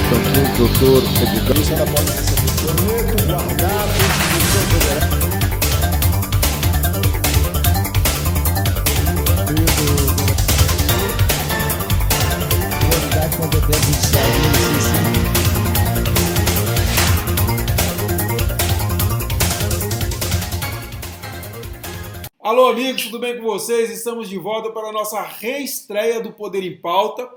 doutor Edgar. Isso ainda pode ser guardado, prioridade competente judicial. Alô, amigos, tudo bem com vocês? Estamos de volta para a nossa reestreia do Poder em Pauta,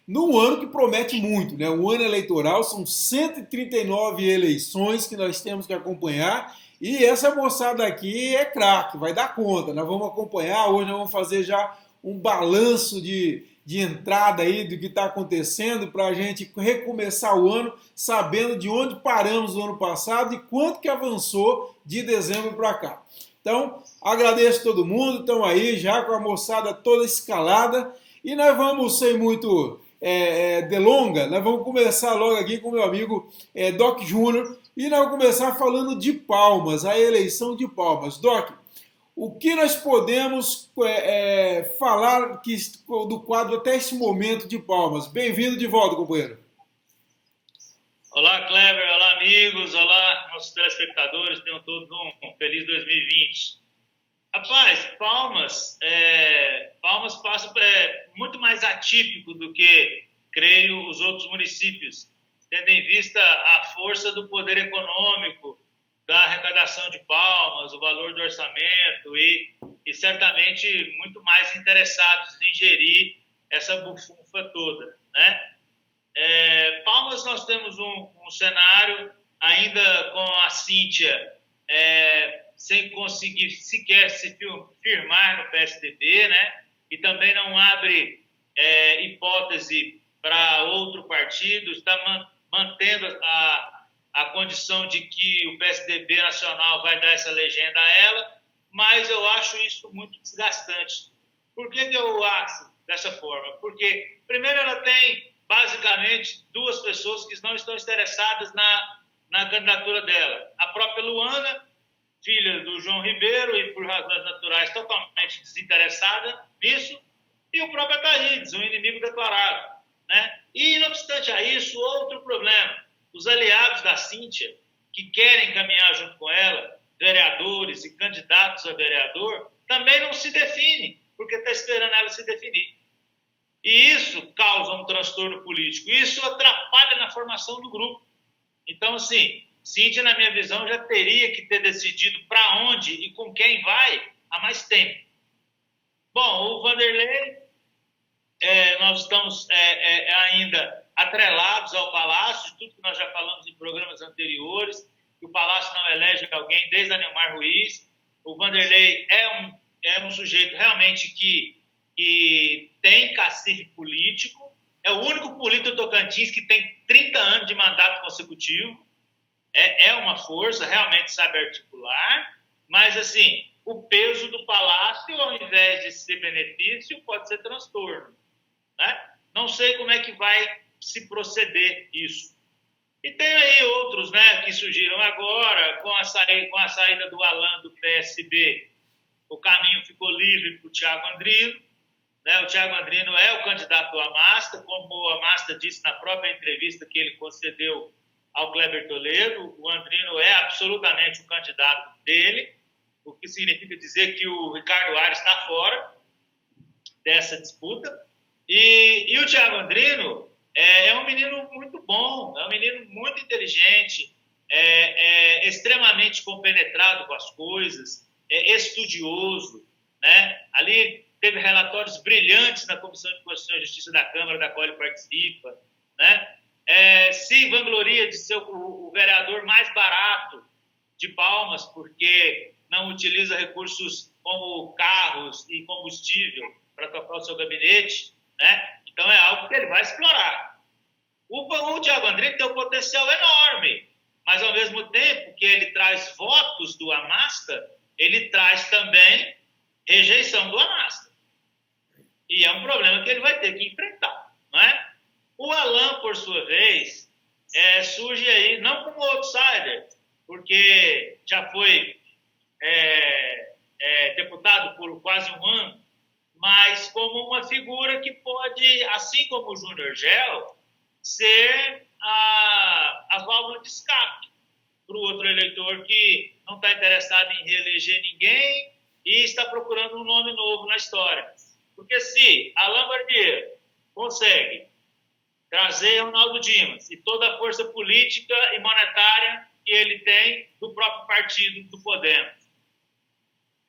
num ano que promete muito, né? Um ano eleitoral, são 139 eleições que nós temos que acompanhar e essa moçada aqui é craque, vai dar conta. Nós vamos acompanhar, hoje nós vamos fazer já um balanço de entrada aí do que está acontecendo para a gente recomeçar o ano sabendo de onde paramos no ano passado e quanto que avançou de dezembro para cá. Então, agradeço todo mundo, estão aí já com a moçada toda escalada e nós vamos, sem muito delonga, nós vamos começar logo aqui com o meu amigo Doc Júnior e nós vamos começar falando de Palmas, a eleição de Palmas. Doc, o que nós podemos falar do quadro até esse momento de Palmas? Bem-vindo de volta, companheiro. Olá, Kleber. Olá, amigos. Olá, nossos telespectadores. Tenham todos um feliz 2020. Rapaz, Palmas passa muito mais atípico do que, creio, os outros municípios, tendo em vista a força do poder econômico, da arrecadação de Palmas, o valor do orçamento e certamente muito mais interessados em gerir essa bufunfa toda, né? Palmas, nós temos um cenário ainda com a Cíntia sem conseguir sequer se firmar no PSDB, né? E também não abre hipótese para outro partido, está mantendo a condição de que o PSDB nacional vai dar essa legenda a ela, mas eu acho isso muito desgastante. Por que eu acho dessa forma? Porque, primeiro, ela tem basicamente duas pessoas que não estão interessadas na candidatura dela. A própria Luana, filha do João Ribeiro e por razões naturais totalmente desinteressada nisso, e o próprio Ataídes, um inimigo declarado, né? E, não obstante a isso, outro problema, os aliados da Cíntia, que querem caminhar junto com ela, vereadores e candidatos a vereador, também não se definem, porque está esperando ela se definir. E isso causa um transtorno político. Isso atrapalha na formação do grupo. Então, assim, Cíntia, na minha visão, já teria que ter decidido para onde e com quem vai há mais tempo. Bom, o Vanderlei, nós estamos ainda atrelados ao Palácio, tudo que nós já falamos em programas anteriores, que o Palácio não elege alguém desde a Neumar Ruiz. O Vanderlei é um sujeito realmente que tem cacife político, é o único político do Tocantins que tem 30 anos de mandato consecutivo, é uma força, realmente sabe articular, mas assim, o peso do Palácio, ao invés de ser benefício, pode ser transtorno, né? Não sei como é que vai se proceder isso. E tem aí outros, né, que surgiram agora, com a saída do Alan do PSB, o caminho ficou livre para o Thiago Andrino, né? O Thiago Andrino é o candidato do Amasta, como o Amasta disse na própria entrevista que ele concedeu ao Kleber Toledo, o Andrino é absolutamente o candidato dele, o que significa dizer que o Ricardo Aires está fora dessa disputa. E o Thiago Andrino é um menino muito bom, é um menino muito inteligente, extremamente compenetrado com as coisas, estudioso, né? Ali teve relatórios brilhantes na Comissão de Constituição e Justiça da Câmara, da qual ele participa, né? Se vangloria de ser o vereador mais barato de Palmas, porque não utiliza recursos como carros e combustível para tocar o seu gabinete, né? Então é algo que ele vai explorar. O Thiago André tem um potencial enorme, mas ao mesmo tempo que ele traz votos do Amasta, ele traz também rejeição do Amasta. E é um problema que ele vai ter que enfrentar, não é? O Alan, por sua vez, surge aí, não como outsider, porque já foi deputado por quase um ano, mas como uma figura que pode, assim como o Júnior Gel, ser para o outro eleitor que não está interessado em reeleger ninguém e está procurando um nome novo na história. Porque se Alain Barbier consegue trazer Ronaldo Dimas e toda a força política e monetária que ele tem do próprio partido do Podemos,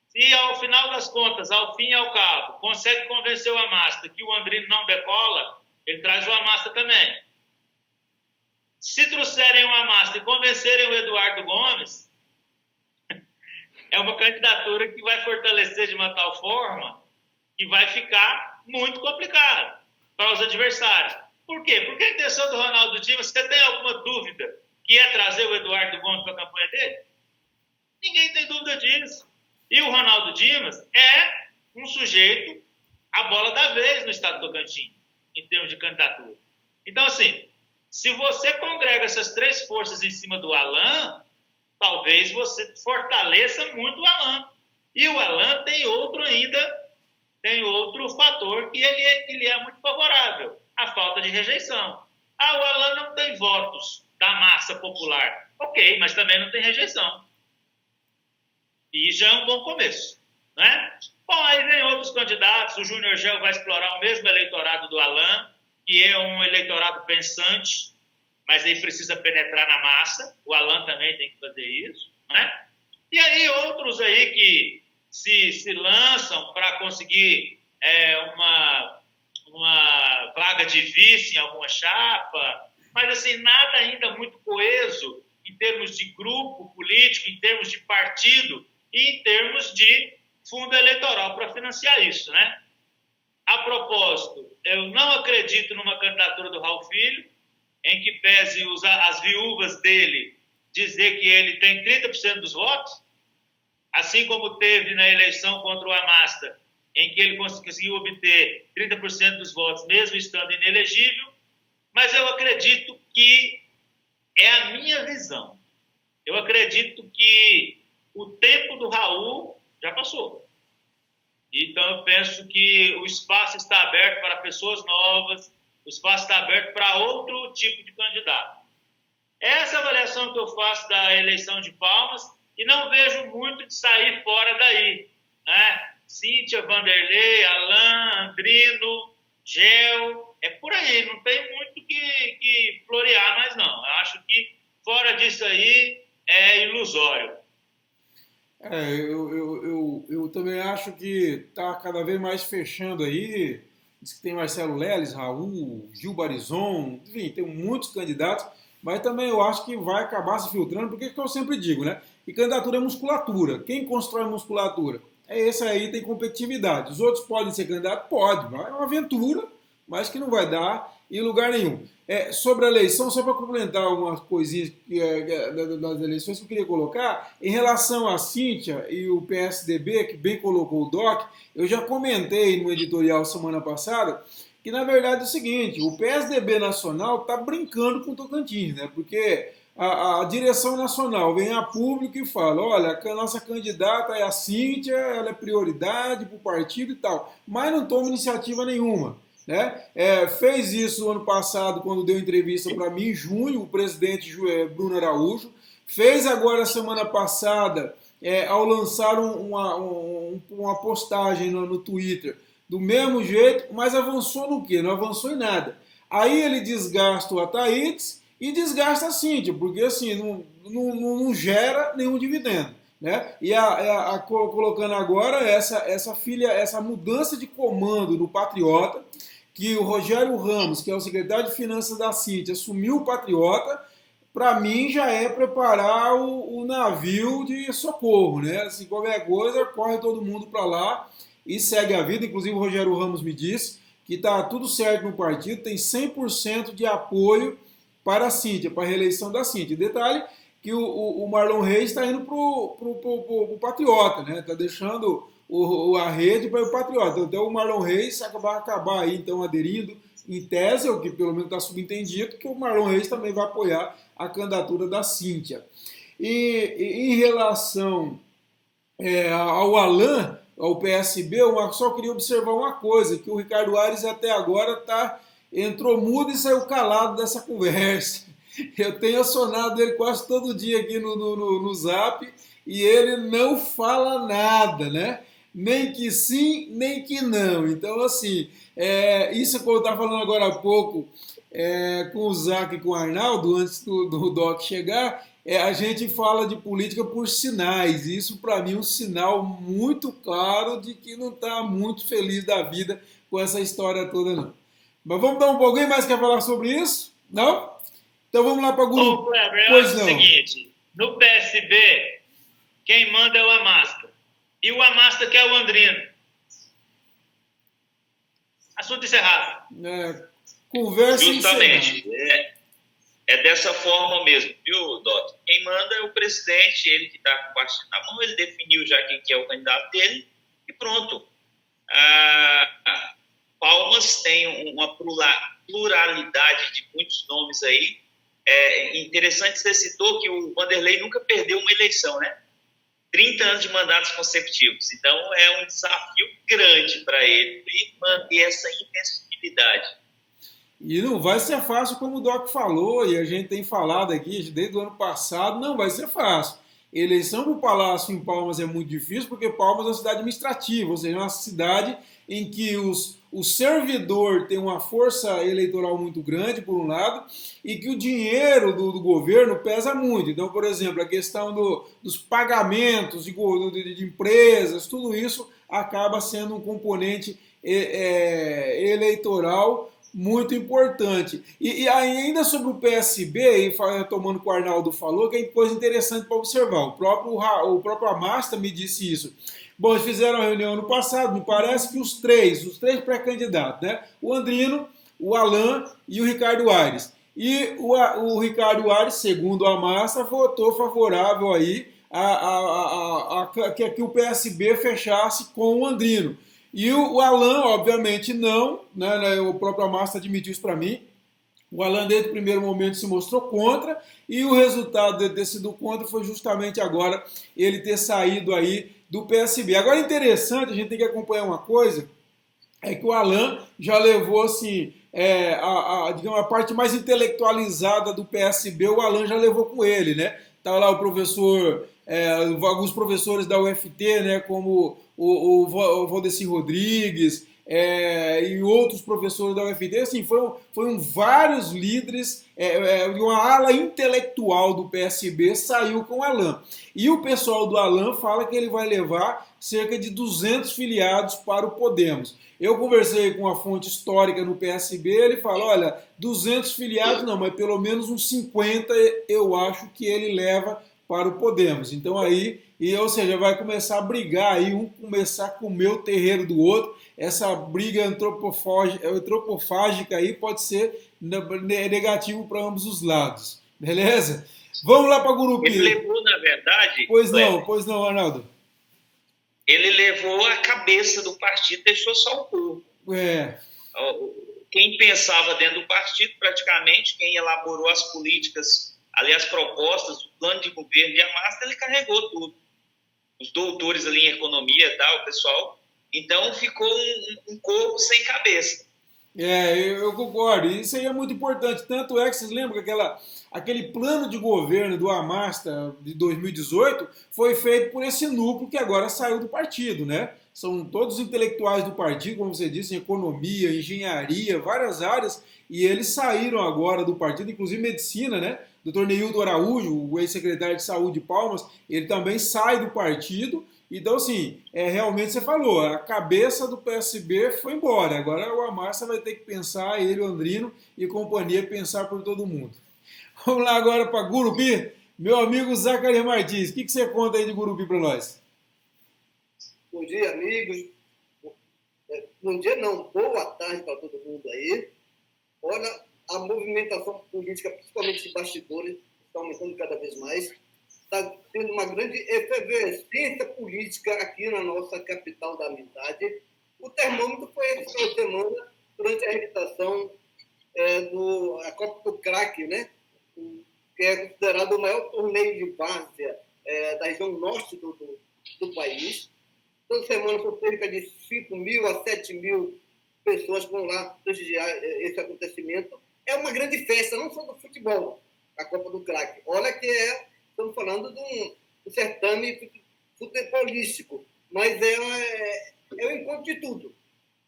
se ao final das contas, ao fim e ao cabo, consegue convencer o Amasta que o Andrino não decola, ele traz o Amasta também. Se trouxerem o Amasta e convencerem o Eduardo Gomes, é uma candidatura que vai fortalecer de uma tal forma que vai ficar muito complicado para os adversários. Por quê? Porque a intenção do Ronaldo Dimas, você tem alguma dúvida que é trazer o Eduardo Gomes para a campanha dele? Ninguém tem dúvida disso. E o Ronaldo Dimas é um sujeito a bola da vez no estado do Tocantins, em termos de candidatura. Então, assim, se você congrega essas três forças em cima do Alain, talvez você fortaleça muito o Alain. E o Alain tem outro fator que ele é muito favorável, a falta de rejeição. O Alain não tem votos da massa popular. Ok, mas também não tem rejeição. E já é um bom começo, né? Bom, aí vem outros candidatos. O Júnior Gel vai explorar o mesmo eleitorado do Alain, que é um eleitorado pensante, mas aí precisa penetrar na massa. O Alain também tem que fazer isso, né? E aí outros aí que se lançam para conseguir uma vaga de vice em alguma chapa, mas assim, nada ainda muito coeso em termos de grupo político, em termos de partido e em termos de fundo eleitoral para financiar isso, né? A propósito, eu não acredito numa candidatura do Raul Filho, em que pese as viúvas dele dizer que ele tem 30% dos votos, assim como teve na eleição contra o Amasta, em que ele conseguiu obter 30% dos votos, mesmo estando inelegível, mas eu acredito que é a minha visão. Eu acredito que o tempo do Raul já passou. Então, eu penso que o espaço está aberto para pessoas novas, o espaço está aberto para outro tipo de candidato. Essa é a avaliação que eu faço da eleição de Palmas e não vejo muito de sair fora daí, né? Cíntia, Vanderlei, Alain, Andrino, Gel, é por aí, não tem muito que florear mais não. Eu acho que fora disso aí é ilusório. Eu também acho que está cada vez mais fechando aí. Diz que tem Marcelo Leles, Raul, Gil Barizon, enfim, tem muitos candidatos, mas também eu acho que vai acabar se filtrando, porque é o que eu sempre digo, né? Que candidatura é musculatura. Quem constrói musculatura? É esse aí, tem competitividade. Os outros podem ser candidatos? Pode, é uma aventura, mas que não vai dar em lugar nenhum. Sobre a eleição, só para complementar algumas coisinhas das eleições que eu queria colocar, em relação a Cíntia e o PSDB, que bem colocou o DOC, eu já comentei no editorial semana passada, que na verdade é o seguinte, o PSDB nacional está brincando com o Tocantins, né? Porque a direção nacional vem a público e fala, olha, a nossa candidata é a Cíntia, ela é prioridade para o partido e tal, mas não toma iniciativa nenhuma. Né? Fez isso no ano passado, quando deu entrevista para mim, em junho, o presidente Bruno Araújo. Fez agora, semana passada, ao lançar uma postagem no Twitter, do mesmo jeito, mas avançou no quê? Não avançou em nada. Aí ele desgasta o Ataídes e desgasta a Cíntia, porque assim, não gera nenhum dividendo. Né? E colocando agora essa mudança de comando no Patriota, que o Rogério Ramos, que é o secretário de Finanças da Cíntia, assumiu o Patriota, para mim já é preparar o navio de socorro, né? Assim, qualquer coisa, corre todo mundo para lá e segue a vida. Inclusive o Rogério Ramos me disse que está tudo certo no partido, tem 100% de apoio para a Cíntia, para a reeleição da Cíntia. Detalhe que o Marlon Reis está indo para o Patriota, né? Está deixando a rede para o Patriota. Então o Marlon Reis vai acabar aí, então, aderindo em tese, o que pelo menos está subentendido, que o Marlon Reis também vai apoiar a candidatura da Cíntia. E em relação ao Alain, ao PSB, eu só queria observar uma coisa, que o Ricardo Aires até agora entrou mudo e saiu calado dessa conversa. Eu tenho acionado ele quase todo dia aqui no Zap e ele não fala nada, né? Nem que sim, nem que não. Então, assim, isso que eu estava falando agora há pouco com o Zac e com o Arnaldo, antes do Doc chegar, a gente fala de política por sinais. Isso, para mim, é um sinal muito claro de que não está muito feliz da vida com essa história toda, não. Mas vamos dar um pouquinho mais quer falar sobre isso? Não? Então vamos lá para o grupo. Ô, Kleber, eu Pois acho não. o seguinte, no PSB, quem manda é o Amasta. E o Amasta que é o Andrino. Assunto encerrado. Conversa Justamente. encerrada. É dessa forma mesmo, viu, Doc? Quem manda é o presidente, ele que está com o partido na mão, ele definiu já quem que é o candidato dele e pronto. Palmas tem uma pluralidade de muitos nomes aí. É interessante você citou que o Vanderlei nunca perdeu uma eleição, né? 30 anos de mandatos consecutivos. Então, é um desafio grande para ele manter essa invencibilidade. E não vai ser fácil, como o Doc falou, e a gente tem falado aqui desde o ano passado, não vai ser fácil. Eleição para o Palácio em Palmas é muito difícil, porque Palmas é uma cidade administrativa, ou seja, é uma cidade em que o servidor tem uma força eleitoral muito grande, por um lado, e que o dinheiro do governo pesa muito. Então, por exemplo, a questão dos pagamentos de empresas, tudo isso acaba sendo um componente eleitoral muito importante. E ainda sobre o PSB, e tomando o que o Arnaldo falou, que é coisa interessante para observar. O próprio Amasta me disse isso. Bom, eles fizeram uma reunião no passado, me parece que os três pré-candidatos, né? O Andrino, o Alan e o Ricardo Aires. E o Ricardo Aires, segundo o Amasta, votou favorável aí a que o PSB fechasse com o Andrino. E o Alan, obviamente, não, né? O próprio Amasta admitiu isso para mim. O Alan, desde o primeiro momento, se mostrou contra, e o resultado de ter sido contra foi justamente agora ele ter saído aí do PSB. Agora, interessante, a gente tem que acompanhar uma coisa, é que o Alan já levou, assim, digamos, a parte mais intelectualizada do PSB, o Alan já levou com ele, né? Tá lá o professor, alguns professores da UFT, né, como o Valdeci Rodrigues, e outros professores da UFT, assim, foram vários líderes, uma ala intelectual do PSB saiu com o Alan. E o pessoal do Alan fala que ele vai levar cerca de 200 filiados para o Podemos. Eu conversei com uma fonte histórica no PSB, ele fala, olha, 200 filiados não, mas pelo menos uns 50 eu acho que ele leva para o Podemos. Então aí, ou seja, vai começar a brigar aí, um começar a comer o terreiro do outro. Essa briga antropofágica aí pode ser negativo para ambos os lados. Beleza? Vamos lá para o grupo. Ele levou, na verdade... Pois não, Arnaldo. Ele levou a cabeça do partido, deixou só o corpo. Quem pensava dentro do partido, praticamente, quem elaborou as políticas, ali as propostas, o plano de governo de Amasta, ele carregou tudo. Os doutores ali em economia e tal, o pessoal. Então ficou um corpo sem cabeça. Eu concordo. Isso aí é muito importante. Tanto é que vocês lembram que aquele plano de governo do Amasta de 2018 foi feito por esse núcleo que agora saiu do partido, né? São todos intelectuais do partido, como você disse, em economia, engenharia, várias áreas, e eles saíram agora do partido, inclusive medicina, né? Dr. Neildo Araújo, o ex-secretário de Saúde de Palmas, ele também sai do partido. Então, assim, realmente você falou, a cabeça do PSB foi embora. Agora o Amasta vai ter que pensar, ele, o Andrino e companhia, pensar por todo mundo. Vamos lá agora para Gurupi. Meu amigo Zacarias Martins, o que você conta aí de Gurupi para nós? Bom dia, amigos. Bom dia, não. Boa tarde para todo mundo aí. Olha, a movimentação política, principalmente de bastidores, está aumentando cada vez mais. Está tendo uma grande efervescência política aqui na nossa capital da amizade. O termômetro foi esse final de semana, durante a realização da Copa do Crack, né? Que é considerado o maior torneio de várzea da região norte do país. Toda semana são cerca de 5.000 a 7.000 pessoas que vão lá prestigiar esse acontecimento. É uma grande festa, não só do futebol, a Copa do Craque. Olha que estamos falando de um certame futebolístico, mas é o encontro de tudo.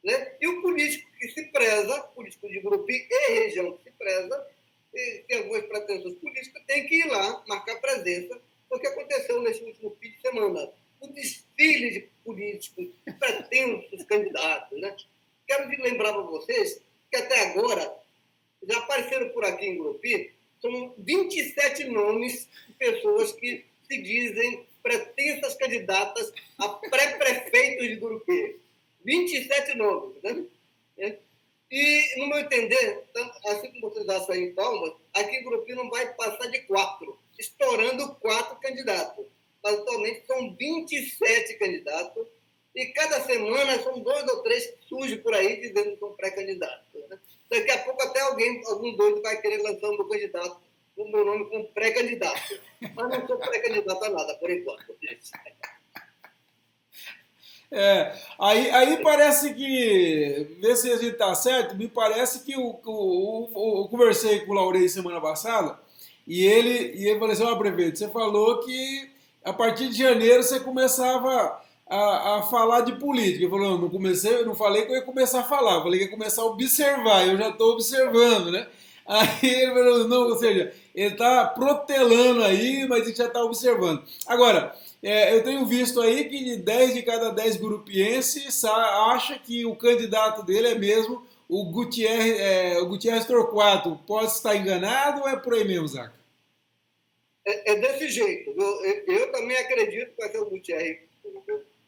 Né? E o político que se preza, político de grupo e região que se preza, tem algumas pretensões políticas, tem que ir lá marcar presença, porque aconteceu nesse último fim de semana. O desfile de políticos pretensos candidatos. Né? Quero lembrar para vocês que até agora já apareceram por aqui em Grupi, são 27 nomes de pessoas que se dizem pretensas candidatas a pré-prefeitos de Grupi. 27 nomes. Né? E, no meu entender, assim como vocês acham aí em Palmas, aqui em Grupi não vai passar de 4, estourando 4 candidatos. Mas atualmente são 27 candidatos e cada semana são 2 ou 3 que surgem por aí dizendo que são pré-candidatos. Né? Daqui a pouco até algum doido vai querer lançar o meu candidato, o meu nome como pré-candidato. Mas não sou pré-candidato a nada, por enquanto. Aí parece que, vê se a gente está certo, me parece que eu conversei com o Laurei semana passada e ele falou assim, prefeito, você falou que a partir de janeiro você começava a falar de política. Ele falou, não falei que eu ia começar a falar, eu falei que ia começar a observar, eu já estou observando, né? Aí ele falou, não, ou seja, ele está protelando aí, mas ele já está observando. Agora, eu tenho visto aí que 10 de cada 10 grupienses acha que o candidato dele é mesmo o Gutierrez Torquato. Pode estar enganado ou é por aí mesmo, Zaca? É desse jeito. Eu também acredito que vai ser o Gutierrez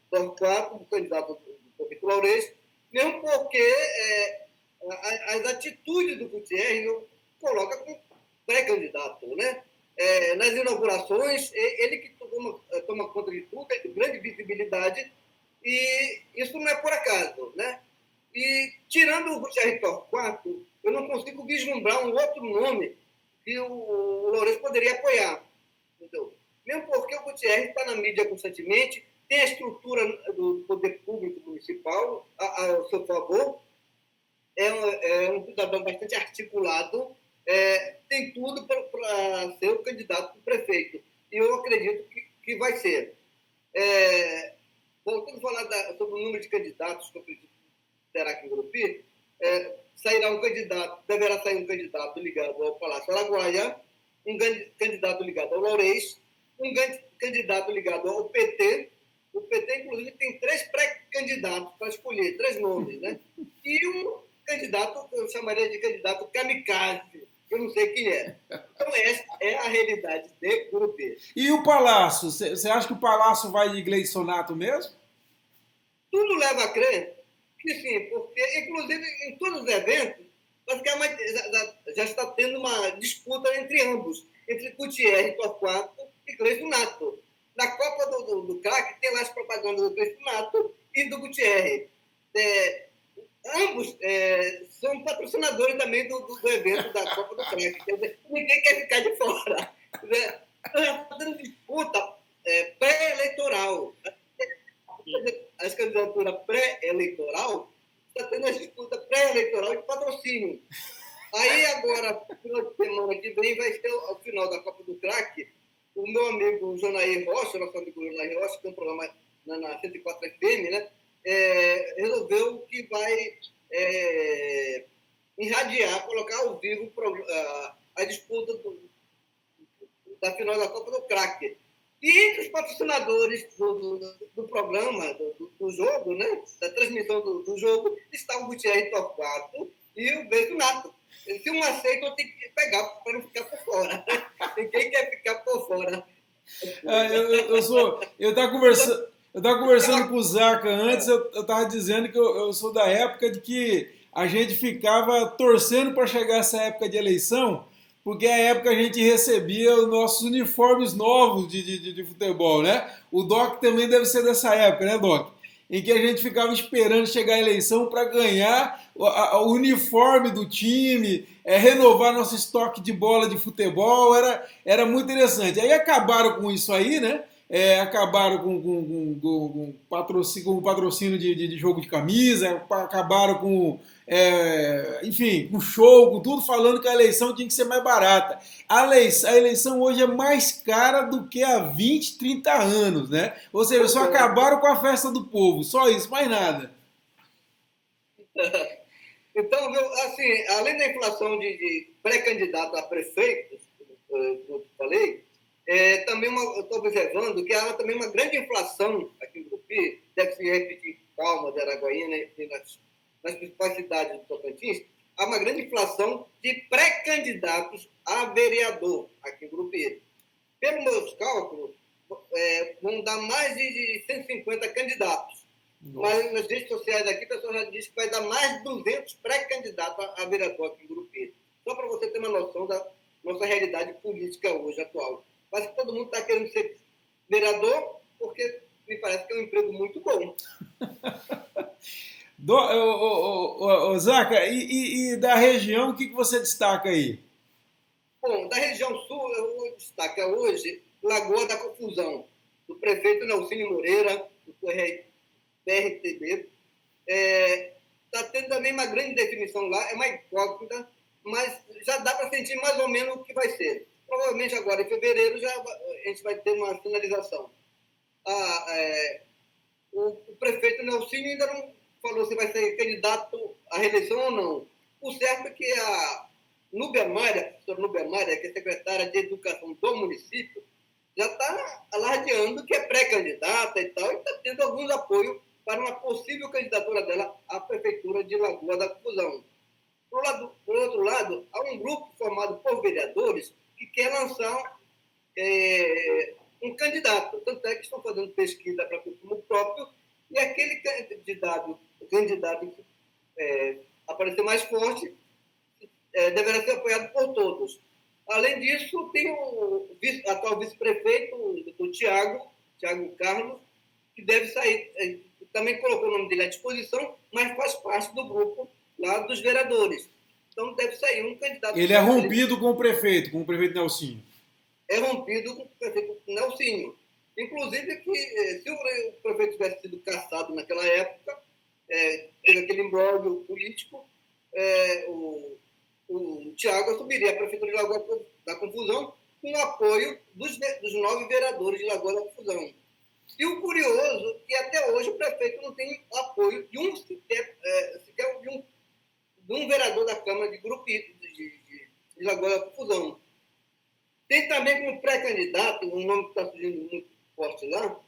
Torquato, o candidato do Pedro Laurez, mesmo porque as atitudes do Gutierrez eu coloco como pré-candidato, né? Nas inaugurações, ele que toma conta de tudo, tem grande visibilidade, e isso não é por acaso, né? E, tirando o Gutierrez Torquato, eu não consigo vislumbrar um outro nome que o Lourenço poderia apoiar. Entendeu? Mesmo porque o Gutierrez está na mídia constantemente, tem a estrutura do poder público municipal ao seu favor, é um cidadão bastante articulado, tem tudo para ser o candidato do prefeito. E eu acredito que vai ser. Voltando a falar sobre o número de candidatos que eu acredito que terá aqui em Grupi, deverá sair um candidato ligado ao Palácio Araguaia, um candidato ligado ao Laurez, um candidato ligado ao PT. O PT, inclusive, tem 3 pré-candidatos para escolher, 3 nomes, né? E um candidato, eu chamaria de candidato kamikaze, eu não sei quem é. Então, essa é a realidade de Grupi. E o Palácio? Você acha que o Palácio vai de Gleidsonato mesmo? Tudo leva a crer que sim, porque, inclusive, em todos os eventos, basicamente, já está tendo uma disputa entre ambos, entre Gutierrez Torquato e Gleidsonato. Na Copa do Craque, tem lá as propagandas do Gleidsonato e do Gutierrez. Ambos são patrocinadores também do evento da Copa do Craque. Quer dizer, ninguém quer ficar de fora. Está tendo disputa pré-eleitoral. As candidaturas pré-eleitoral, está tendo a disputa pré-eleitoral de patrocínio. Aí agora, no final de semana que vem, vai ser ao final da Copa do Craque, o meu amigo Jonair Rocha, nosso amigo Jonair Rocha, que tem um programa na 104 FM, né? Resolveu que vai irradiar, colocar ao vivo a disputa da final da Copa do Craque. E entre os patrocinadores do programa, do jogo, né? Da transmissão do jogo, está o Gutierrez Torquato e o Gleidsonato. Se um aceita, eu tenho que pegar para não ficar por fora. Ninguém quer ficar por fora. Eu estava conversando com o Zaca antes, eu estava dizendo que eu sou da época de que a gente ficava torcendo para chegar essa época de eleição, porque é a época que a gente recebia os nossos uniformes novos de futebol, né? O Doc também deve ser dessa época, né, Doc? Em que a gente ficava esperando chegar a eleição para ganhar o uniforme do time, renovar nosso estoque de bola de futebol, era muito interessante. Aí acabaram com isso aí, né? acabaram com o patrocínio de jogo de camisa, acabaram com, enfim, com show, com tudo, falando que a eleição tinha que ser mais barata. A eleição hoje é mais cara do que há 20, 30 anos, né? Ou seja, só acabaram com a festa do povo, só isso, mais nada. Então, assim, além da inflação de pré-candidato a prefeito, como eu falei, também eu estou observando que há também uma grande inflação aqui em Grupi, deve se repetir em Palmas, Araguaína e nas principais cidades do Tocantins, há uma grande inflação de pré-candidatos a vereador aqui em Grupi. Pelos meus cálculos, vão dar mais de 150 candidatos. Mas nas redes sociais aqui, o pessoal já disse que vai dar mais de 200 pré-candidatos a vereador aqui em Grupi. Só para você ter uma noção da nossa realidade política hoje, atual. Mas todo mundo está querendo ser vereador porque me parece que é um emprego muito bom. Zaca, e da região, o que você destaca aí? Bom, da região sul, eu vou destacar hoje Lagoa da Confusão, do prefeito Nelcínio Moreira, do PRTB. Está tendo também uma grande definição lá, é uma incógnita, mas já dá para sentir mais ou menos o que vai ser. Provavelmente agora, em fevereiro, a gente vai ter uma finalização. O prefeito Nelcínio ainda não falou se vai ser candidato à reeleição ou não. O certo é que a Núbia Maria, a professora Núbia Maria, que é secretária de Educação do município, já está alardeando que é pré-candidata e tal, e está tendo alguns apoios para uma possível candidatura dela à Prefeitura de Lagoa da Confusão. Por outro lado, há um grupo formado por vereadores que quer lançar um candidato. Tanto é que estão fazendo pesquisa para consumo próprio e aquele candidato que aparecer mais forte deverá ser apoiado por todos. Além disso, tem o atual vice-prefeito, o doutor Tiago Carlos, que deve sair, também colocou o nome dele à disposição, mas faz parte do grupo lá dos vereadores. Então deve sair um candidato. Ele é rompido com o prefeito Nelcínio. É rompido com o prefeito Nelcínio. Inclusive que se o prefeito tivesse sido cassado naquela época, teve aquele imbróglio político, o Tiago assumiria a Prefeitura de Lagoa da Confusão com o apoio dos 9 vereadores de Lagoa da Confusão. E o curioso é que até hoje o prefeito não tem apoio de um vereador da Câmara de Grupi de Lagoa da Confusão. Tem também como pré-candidato, um nome que está surgindo muito forte lá,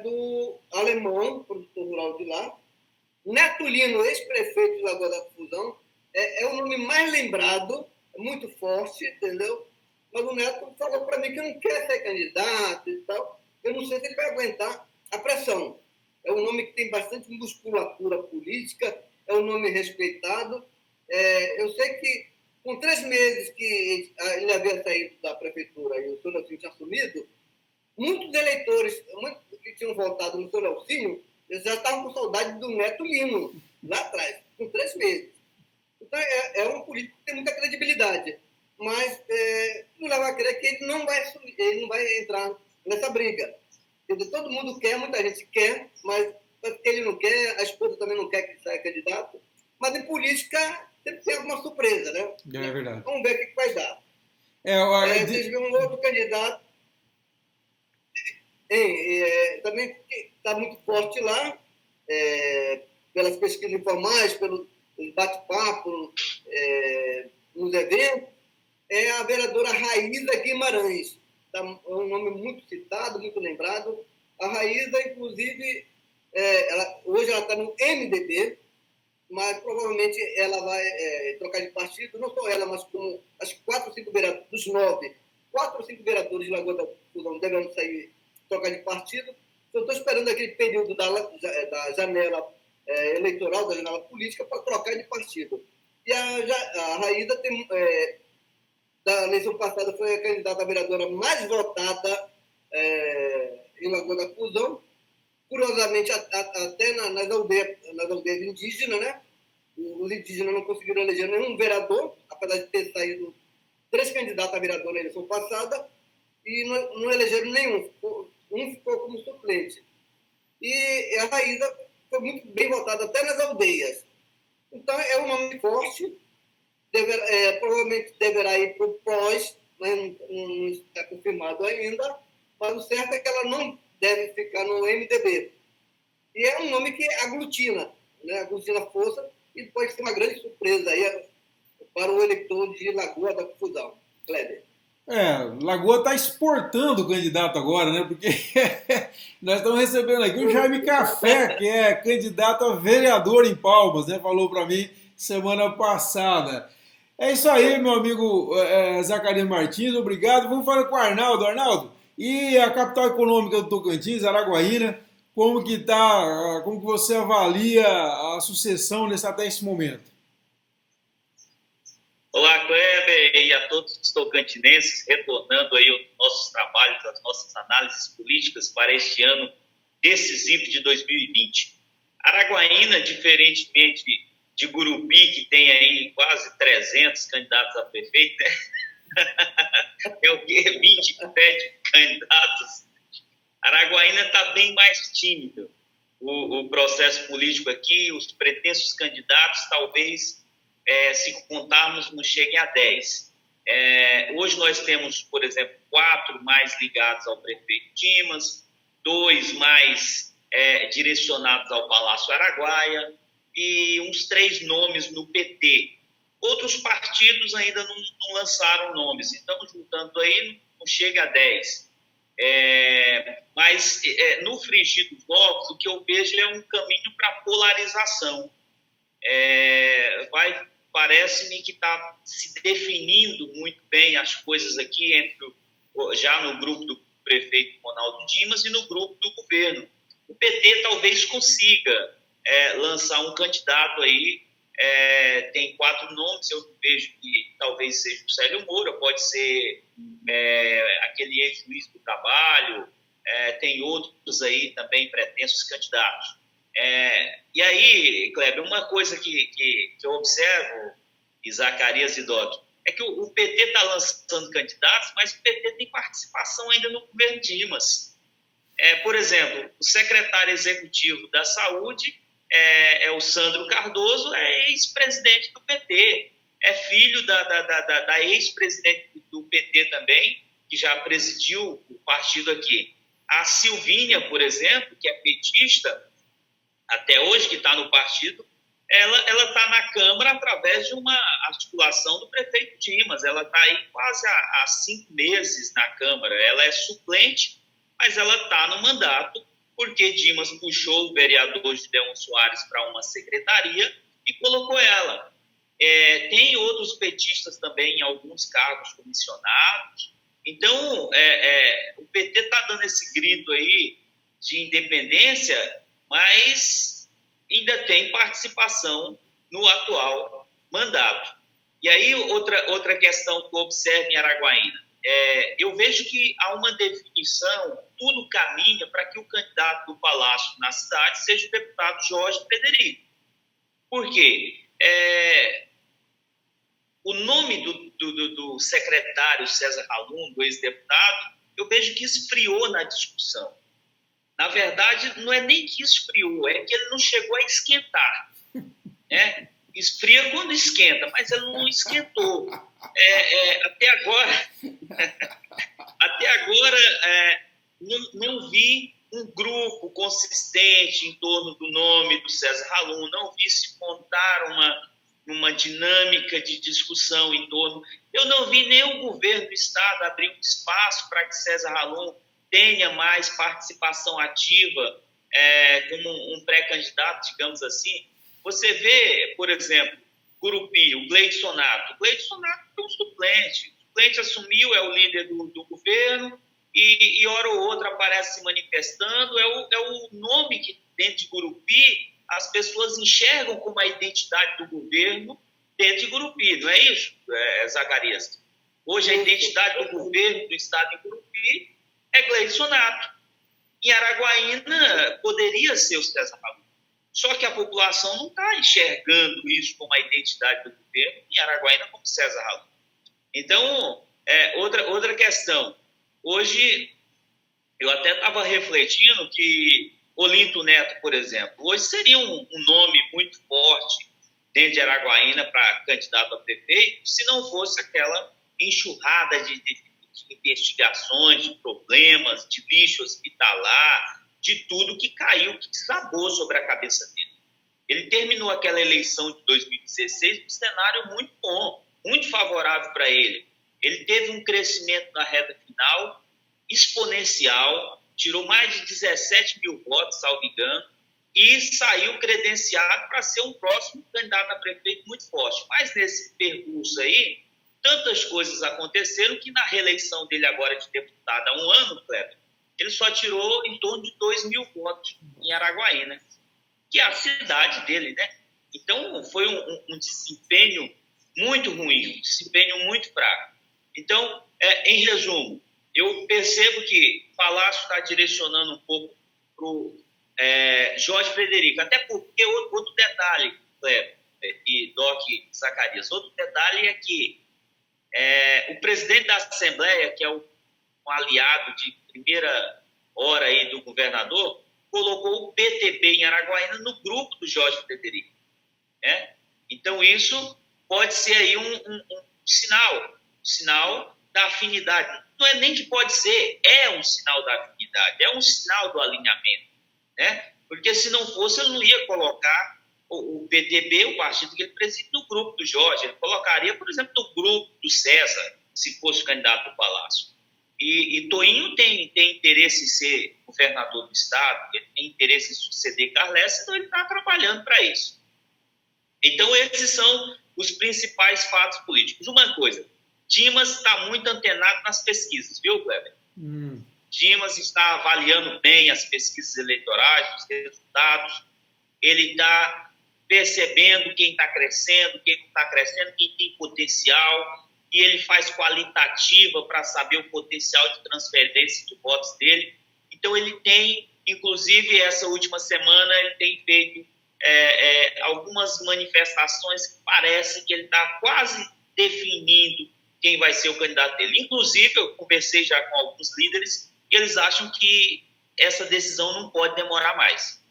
do Alemão, produtor rural de lá, Neto Lino, ex-prefeito de Lagoa da Confusão, é o nome mais lembrado, é muito forte, entendeu? Mas o Neto falou para mim que não quer ser candidato e tal. Eu não sei se ele vai aguentar a pressão. É um nome que tem bastante musculatura política, é um nome respeitado. Eu sei que, com 3 meses que ele havia saído da prefeitura e o senhor Nelcínio tinha assumido, muitos eleitores que tinham votado no senhor Nelcínio já estavam com saudade do Neto Lino, lá atrás, com 3 meses. Então, é um político que tem muita credibilidade, mas não leva a crer que ele não vai entrar nessa briga. Quer dizer, todo mundo quer, muita gente quer, mas porque ele não quer, a esposa também não quer que ele saia candidato. Mas em política sempre tem alguma surpresa, né? É verdade. Vamos ver o que vai dar. Vocês viram um outro candidato também está muito forte lá, pelas pesquisas informais, pelo bate-papo, nos eventos, é a vereadora Raíza Guimarães. É um nome muito citado, muito lembrado. A Raíza, inclusive, hoje ela está no MDB, mas provavelmente ela vai trocar de partido, não só ela, mas como as 4 ou 5 vereadores, dos 9, 4 ou 5 vereadores de Lagoa da Confusão devem sair, trocar de partido. Eu estou esperando aquele período da janela eleitoral, da janela política, para trocar de partido. E a Raíza da eleição passada foi a candidata a vereadora mais votada em Lagoa da Confusão. Curiosamente, até nas aldeias indígenas, né? Os indígenas não conseguiram eleger nenhum vereador, apesar de ter saído 3 candidatos a vereador na eleição passada, e não elegeram nenhum. um ficou como suplente. E a Raíza foi muito bem votada, até nas aldeias. Então, é um nome forte, provavelmente deverá ir para o PROS, mas não está confirmado ainda, mas o certo é que ela não deve ficar no MDB. E é um nome que aglutina, né? Aglutina força, e pode ser uma grande surpresa aí para o eleitor de Lagoa da Confusão. Kleber. Lagoa está exportando o candidato agora, né? Porque nós estamos recebendo aqui o Jaime Café, que é candidato a vereador em Palmas, né? Falou para mim semana passada. É isso aí, meu amigo Zacarias Martins, obrigado. Vamos falar com o Arnaldo. Arnaldo, e a capital econômica do Tocantins, Araguaína, como que você avalia a sucessão até esse momento? Olá, Kleber, e a todos os tocantinenses, retornando aí os nossos trabalhos, as nossas análises políticas para este ano decisivo de 2020. Araguaína, diferentemente de Gurupi, que tem aí quase 300 candidatos a prefeito, né? É o quê? 27 candidatos. Araguaína está bem mais tímido. O processo político aqui, os pretensos candidatos, talvez, se contarmos, não cheguem a 10. Hoje nós temos, por exemplo, 4 mais ligados ao prefeito Dimas, 2 mais direcionados ao Palácio Araguaia e uns 3 nomes no PT. Outros partidos ainda não lançaram nomes, então, juntando aí, não chega a 10. Mas no frigir dos ovos, o que eu vejo é um caminho para polarização. Parece-me que está se definindo muito bem as coisas aqui já no grupo do prefeito Ronaldo Dimas e no grupo do governo. O PT talvez consiga lançar um candidato aí, tem 4 nomes, eu vejo que talvez seja o Célio Moura, pode ser aquele ex-juiz do trabalho, tem outros aí também pretensos candidatos. E aí, Kleber, uma coisa que eu observo, e Zacarias e Doc, é que o PT está lançando candidatos, mas o PT tem participação ainda no governo Dimas. Por exemplo, o secretário executivo da Saúde é o Sandro Cardoso, é ex-presidente do PT, é filho da ex-presidente do PT também, que já presidiu o partido aqui. A Silvínia, por exemplo, que é petista, até hoje, que está no partido, ela está na Câmara através de uma articulação do prefeito Dimas. Ela está aí quase há 5 meses na Câmara. Ela é suplente, mas ela está no mandato, porque Dimas puxou o vereador Gideon Soares para uma secretaria e colocou ela. Tem outros petistas também em alguns cargos comissionados. Então, o PT está dando esse grito aí de independência, mas ainda tem participação no atual mandato. E aí, outra questão que eu observo em Araguaína, eu vejo que há uma definição, tudo caminha para que o candidato do Palácio na cidade seja o deputado Jorge Frederico. Por quê? O nome do secretário César Halum, do ex-deputado, eu vejo que esfriou na discussão. Na verdade, não é nem que esfriou, é que ele não chegou a esquentar. Né? Esfria quando esquenta, mas ele não esquentou. Até agora, não vi um grupo consistente em torno do nome do César Halum, não vi se montar uma dinâmica de discussão em torno. Eu não vi nem o governo do Estado abrir um espaço para que César Halum tenha mais participação ativa como um pré-candidato, digamos assim. Você vê, por exemplo, Gurupi, o Gleidson Nato. O Gleidson Nato é um suplente. O suplente assumiu, é o líder do governo e hora ou outra aparece se manifestando. É o nome que, dentro de Gurupi, as pessoas enxergam como a identidade do governo dentro de Gurupi. Não é isso, Zacarias? Hoje a identidade do governo do Estado em Gurupi é Gleidson Nato. Em Araguaína poderia ser o César Halum. Só que a população não está enxergando isso como a identidade do governo, em Araguaína como César Halum. Então, outra questão. Hoje, Eu até estava refletindo que Olinto Neto, por exemplo, hoje seria um nome muito forte dentro de Araguaína para candidato a prefeito, se não fosse aquela enxurrada de investigações, de problemas, de lixo hospitalar, de tudo que caiu, que desabou sobre a cabeça dele. Ele terminou aquela eleição de 2016 com um cenário muito bom, muito favorável para ele. Ele teve um crescimento na reta final exponencial, tirou mais de 17 mil votos, salvo engano, e saiu credenciado para ser um próximo candidato a prefeito muito forte. Mas nesse percurso aí, tantas coisas aconteceram que na reeleição dele agora de deputado há um ano, Kleber, ele só tirou em torno de 2 mil votos em Araguaína, que é a cidade dele, né? Então, foi um desempenho muito ruim, um desempenho muito fraco. Então, em resumo, eu percebo que o Palácio está direcionando um pouco para o Jorge Frederico, até porque outro detalhe, Kleber e Doc Zacarias, outro detalhe é que o presidente da Assembleia, que é um aliado de primeira hora aí do governador, colocou o PTB em Araguaína no grupo do Jorge Frederico. Né? Então, isso pode ser aí um sinal da afinidade. Não é nem que pode ser, é um sinal da afinidade, é um sinal do alinhamento. Né? Porque se não fosse, ele não ia colocar o PTB, o partido que ele preside, no grupo do Jorge. Ele colocaria, por exemplo, no grupo do César, se fosse candidato do Palácio. E Toinho tem interesse em ser governador do estado, ele tem interesse em suceder Carles, então ele está trabalhando para isso. Então, esses são os principais fatos políticos. Uma coisa, Dimas está muito antenado nas pesquisas, viu, Kleber? Dimas está avaliando bem as pesquisas eleitorais, os resultados, ele está percebendo quem está crescendo, quem não está crescendo, quem tem potencial, e ele faz qualitativa para saber o potencial de transferência de votos dele. Então, ele tem, inclusive, essa última semana, ele tem feito algumas manifestações que parece que ele está quase definindo quem vai ser o candidato dele. Inclusive, eu conversei já com alguns líderes e eles acham que essa decisão não pode demorar mais.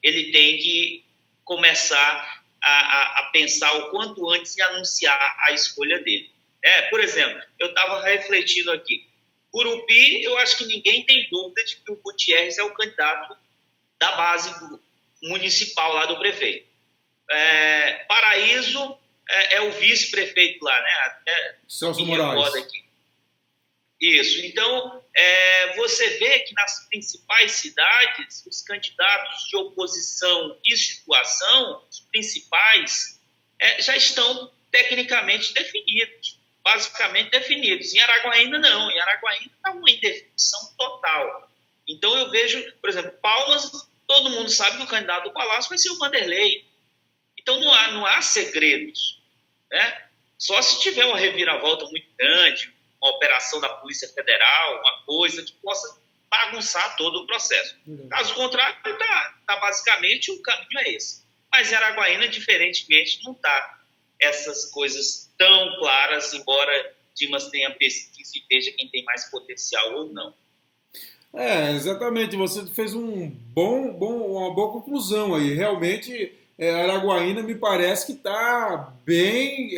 Ele tem que começar a pensar o quanto antes e anunciar a escolha dele. Por exemplo, eu estava refletindo aqui. Curupi, eu acho que ninguém tem dúvida de que o Gutierrez é o candidato da base municipal lá do prefeito. Paraíso é o vice-prefeito lá, né? Até Celso Moraes. Aqui. Isso. Então, você vê que nas principais cidades, os candidatos de oposição e situação, os principais, já estão tecnicamente definidos, basicamente definidos. Em Araguaína, não. Em Araguaína está uma indefinição total. Então, eu vejo, por exemplo, Palmas, todo mundo sabe que o candidato do Palácio vai ser o Vanderlei. Então, não há segredos. Né? Só se tiver uma reviravolta muito grande, uma operação da Polícia Federal, uma coisa que possa bagunçar todo o processo. Caso contrário, tá basicamente o caminho é esse. Mas em Araguaína, diferentemente, não está essas coisas tão claras, embora Dimas tenha pesquisa e veja quem tem mais potencial ou não. Exatamente. Você fez uma boa conclusão aí. Realmente, Araguaína me parece que está bem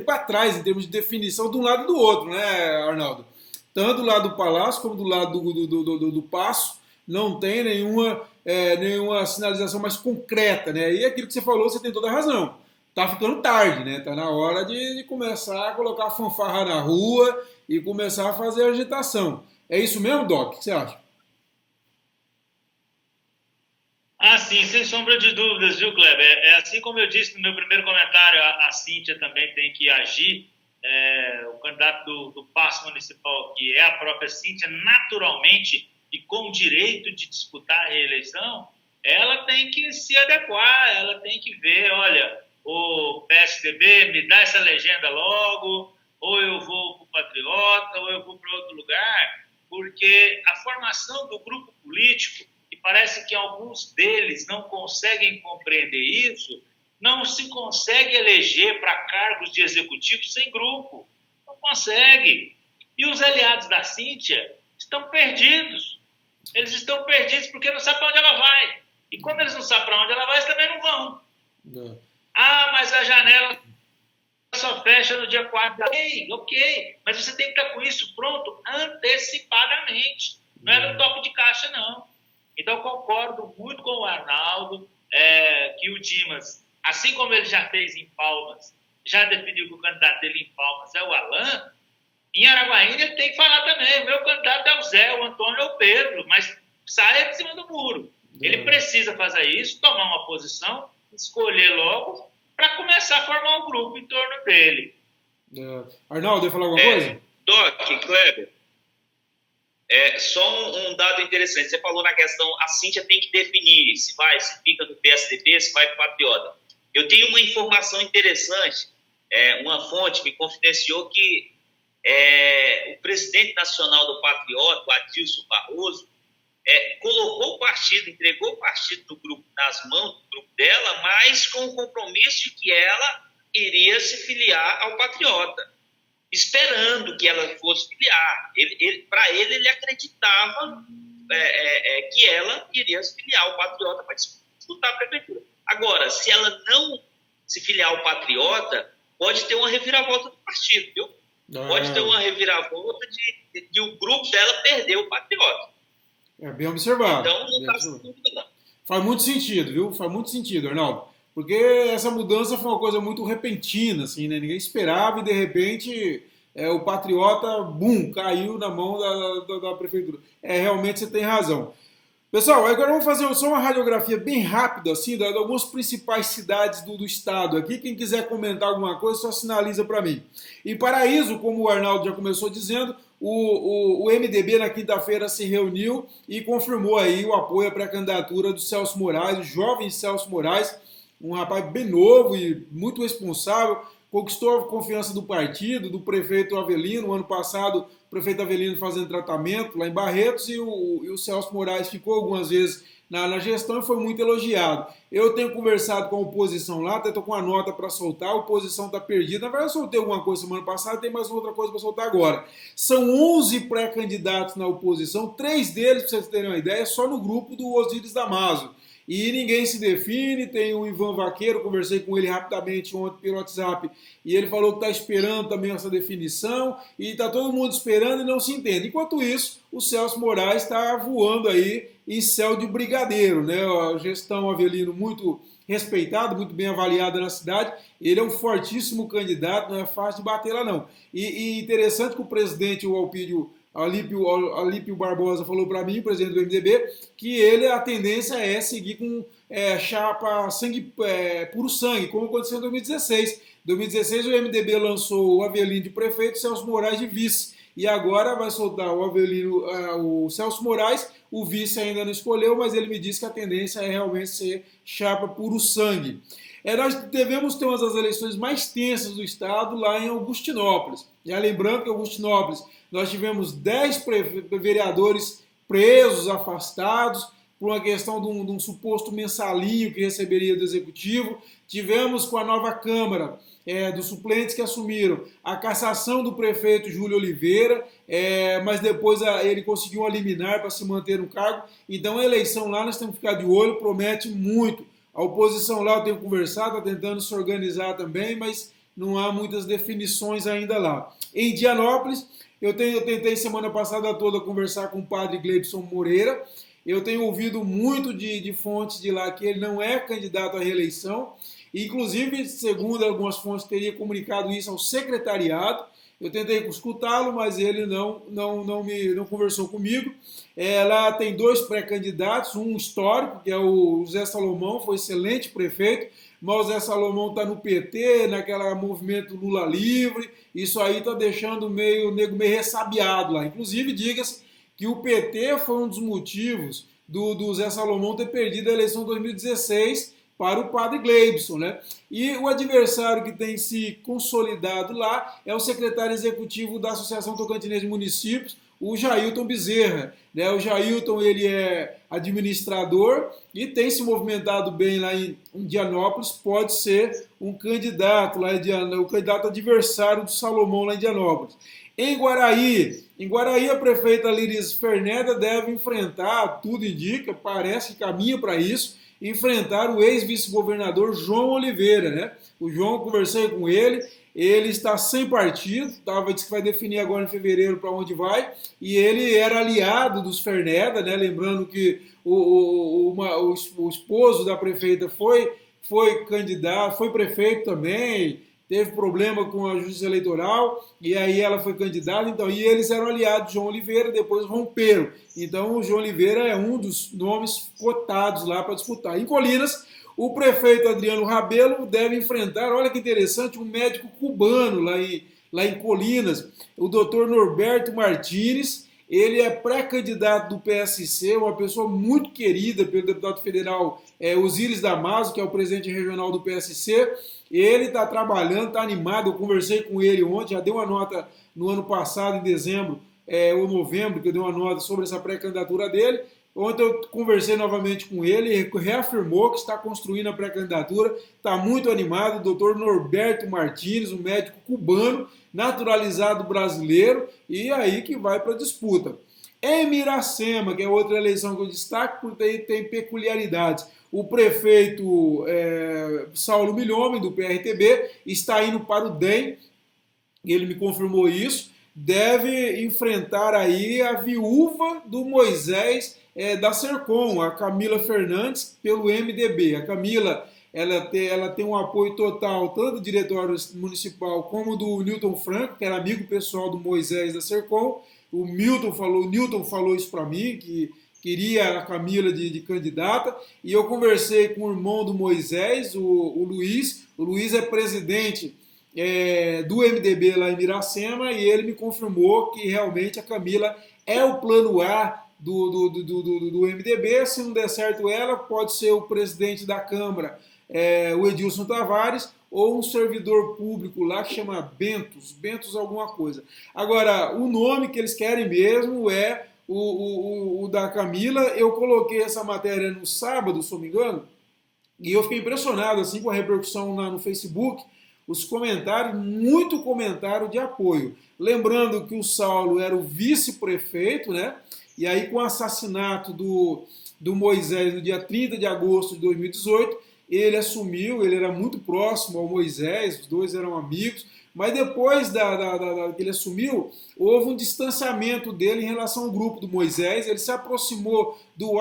para trás em termos de definição de um lado e do outro, né, Arnaldo? Tanto do lado do Palácio como do lado do Paço, não tem nenhuma sinalização mais concreta, né? E aquilo que você falou, você tem toda a razão. Tá ficando tarde, né? Tá na hora de começar a colocar a fanfarra na rua e começar a fazer agitação. É isso mesmo, Doc? O que você acha? Sim, sem sombra de dúvidas, viu, Kleber? Assim como eu disse no meu primeiro comentário, a Cíntia também tem que agir. O candidato do Paço Municipal, que é a própria Cíntia, naturalmente e com direito de disputar a reeleição, ela tem que se adequar, ela tem que ver, olha, o PSDB me dá essa legenda logo, ou eu vou para o Patriota, ou eu vou para outro lugar, porque a formação do grupo político, e parece que alguns deles não conseguem compreender isso, não se consegue eleger para cargos de executivo sem grupo. Não consegue. E os aliados da Cíntia estão perdidos. Eles estão perdidos porque não sabem para onde ela vai. E como eles não sabem para onde ela vai, eles também não vão. Não. Ah, mas a janela só fecha no dia 4. Ok. Mas você tem que estar com isso pronto antecipadamente. Não é no toque de caixa, não. Então, eu concordo muito com o Arnaldo, que o Dimas, assim como ele já fez em Palmas, já definiu que o candidato dele em Palmas é o Alan, em Araguaína ele tem que falar também, o meu candidato é o Zé, o Antônio é o Pedro, mas saia de cima do muro. Ele precisa fazer isso, tomar uma posição, escolher logo, para começar a formar um grupo em torno dele. Arnaldo, ia falar alguma coisa? Doc, Kleber, só um dado interessante. Você falou na questão, a Cíntia tem que definir se fica no PSDB, se vai para o Patriota. Eu tenho uma informação interessante, uma fonte me confidenciou que o presidente nacional do Patriota, o Adilson Barroso, colocou o partido, entregou o partido nas mãos do grupo dela, mas com o compromisso de que ela iria se filiar ao Patriota, esperando que ela fosse filiar. Para ele acreditava que ela iria se filiar ao Patriota para disputar a prefeitura. Agora, se ela não se filiar ao Patriota, pode ter uma reviravolta do partido, viu? Pode ter uma reviravolta de o grupo dela perder o Patriota. É bem observado. Então, não está sem dúvida, não. Faz muito sentido, viu? Faz muito sentido, Arnaldo. Porque essa mudança foi uma coisa muito repentina, assim, né? Ninguém esperava e, de repente, o Patriota, caiu na mão da prefeitura. Realmente você tem razão. Pessoal, agora vamos fazer só uma radiografia bem rápida, assim, de algumas principais cidades do estado aqui. Quem quiser comentar alguma coisa, só sinaliza para mim. Em Paraíso, como o Arnaldo já começou dizendo, o MDB na quinta-feira se reuniu e confirmou aí o apoio à pré-candidatura do Celso Moraes, o jovem Celso Moraes, um rapaz bem novo e muito responsável, conquistou a confiança do partido, do prefeito Avelino. No ano passado, o prefeito Avelino fazendo tratamento lá em Barretos e o Celso Moraes ficou algumas vezes na gestão e foi muito elogiado. Eu tenho conversado com a oposição lá, até estou com uma nota para soltar, a oposição está perdida. Na verdade, eu soltei alguma coisa semana passada, tem mais outra coisa para soltar agora. São 11 pré-candidatos na oposição, 3 deles, para vocês terem uma ideia, só no grupo do Osíris Damaso. E ninguém se define. Tem o Ivan Vaqueiro, conversei com ele rapidamente ontem pelo WhatsApp, e ele falou que está esperando também essa definição, e está todo mundo esperando e não se entende. Enquanto isso, o Celso Moraes está voando aí em céu de brigadeiro, né? A gestão Avelino muito respeitado, muito bem avaliada na cidade. Ele é um fortíssimo candidato, não é fácil de bater lá não. E interessante que o presidente, o Alípio Barbosa, falou para mim, presidente do MDB, que a tendência é seguir com chapa puro sangue, como aconteceu em 2016. Em 2016 o MDB lançou o Avelino de prefeito, Celso Moraes de vice. E agora vai soltar o Avelino, o Celso Moraes, o vice ainda não escolheu, mas ele me disse que a tendência é realmente ser chapa puro sangue. Nós devemos ter uma das eleições mais tensas do estado lá em Augustinópolis. Já lembrando que em Augustinópolis nós tivemos 10 vereadores presos, afastados, por uma questão de um suposto mensalinho que receberia do Executivo. Tivemos com a nova Câmara, dos suplentes que assumiram, a cassação do prefeito Júlio Oliveira, mas depois ele conseguiu uma liminar para se manter no cargo. Então a eleição lá nós temos que ficar de olho, promete muito. A oposição lá eu tenho conversado, está tentando se organizar também, mas não há muitas definições ainda lá. Em Dianópolis, eu tentei semana passada toda conversar com o padre Gleibson Moreira. Eu tenho ouvido muito de fontes de lá que ele não é candidato à reeleição. Inclusive, segundo algumas fontes, teria comunicado isso ao secretariado. Eu tentei escutá-lo, mas ele não conversou comigo. Lá tem 2 pré-candidatos, um histórico, que é o Zé Salomão, foi excelente prefeito, mas o Zé Salomão está no PT, naquele movimento Lula livre. Isso aí está deixando o nego meio ressabiado lá. Inclusive, diga-se que o PT foi um dos motivos do Zé Salomão ter perdido a eleição de 2016 para o padre Gleibson, né? E o adversário que tem se consolidado lá é o secretário executivo da Associação Tocantinense de Municípios, o Jailton Bezerra, né? O Jailton, ele é administrador e tem se movimentado bem lá em Indianópolis, pode ser um candidato lá o candidato adversário do Salomão lá em Indianópolis. Em Guaraí, a prefeita Liris Ferneda deve enfrentar, tudo indica, parece que caminha para isso, enfrentar o ex-vice-governador João Oliveira, né? O João, eu conversei com ele está sem partido, disse que vai definir agora em fevereiro para onde vai, e ele era aliado dos Ferneda, né? Lembrando que o esposo da prefeita foi candidato, foi prefeito também, teve problema com a justiça eleitoral, e aí ela foi candidata, então, e eles eram aliados de João Oliveira, depois romperam. Então, o João Oliveira é um dos nomes cotados lá para disputar. Em Colinas, o prefeito Adriano Rabelo deve enfrentar, olha que interessante, um médico cubano lá em Colinas, o doutor Norberto Martins. Ele é pré-candidato do PSC, uma pessoa muito querida pelo deputado federal Osíris Damaso, que é o presidente regional do PSC. Ele está trabalhando, está animado, eu conversei com ele ontem, já dei uma nota no ano passado, em dezembro ou novembro, que eu dei uma nota sobre essa pré-candidatura dele. Ontem eu conversei novamente com ele e reafirmou que está construindo a pré-candidatura, está muito animado, o doutor Norberto Martins, um médico cubano, naturalizado brasileiro, e aí que vai para a disputa. Em Iracema, que é outra eleição que eu destaco, porque aí tem peculiaridades. O prefeito Saulo Milhomem, do PRTB, está indo para o DEM, ele me confirmou isso, deve enfrentar aí a viúva do Moisés da Sercom, a Camila Fernandes, pelo MDB. A Camila, ela tem um apoio total, tanto do diretório municipal como do Newton Franco, que era amigo pessoal do Moisés da Sercom. O Newton falou isso para mim, que queria a Camila de candidata, e eu conversei com o irmão do Moisés, o Luiz. O Luiz é presidente do MDB lá em Iracema, e ele me confirmou que realmente a Camila é o plano A do MDB. Se não der certo ela, pode ser o presidente da Câmara, o Edilson Tavares, ou um servidor público lá que chama Bentos alguma coisa. Agora, o nome que eles querem mesmo é o da Camila. Eu coloquei essa matéria no sábado, se não me engano, e eu fiquei impressionado assim, com a repercussão no Facebook, os comentários, muito comentário de apoio. Lembrando que o Saulo era o vice-prefeito, né? E aí, com o assassinato do Moisés no dia 30 de agosto de 2018, ele assumiu, ele era muito próximo ao Moisés, os dois eram amigos, mas depois que ele assumiu, houve um distanciamento dele em relação ao grupo do Moisés. Ele se aproximou do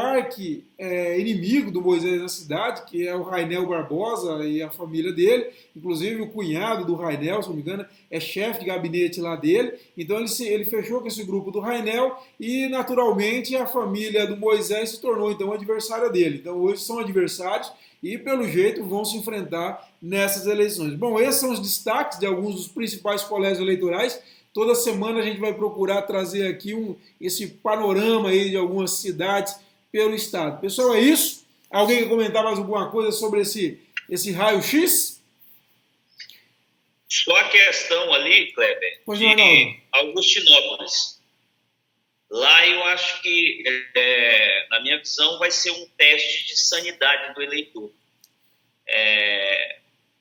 inimigo do Moisés na cidade, que é o Rainel Barbosa e a família dele. Inclusive o cunhado do Rainel, se não me engano, é chefe de gabinete lá dele. Então ele fechou com esse grupo do Rainel e, naturalmente, a família do Moisés se tornou então adversária dele. Então hoje são adversários e, pelo jeito, vão se enfrentar nessas eleições. Bom, esses são os destaques de alguns dos principais colégios eleitorais. Toda semana a gente vai procurar trazer aqui esse panorama aí de algumas cidades pelo estado. Pessoal, é isso? Alguém quer comentar mais alguma coisa sobre esse raio-x? Só a questão ali, Kleber, de Augustinópolis. Lá eu acho que, na minha visão, vai ser um teste de sanidade do eleitor.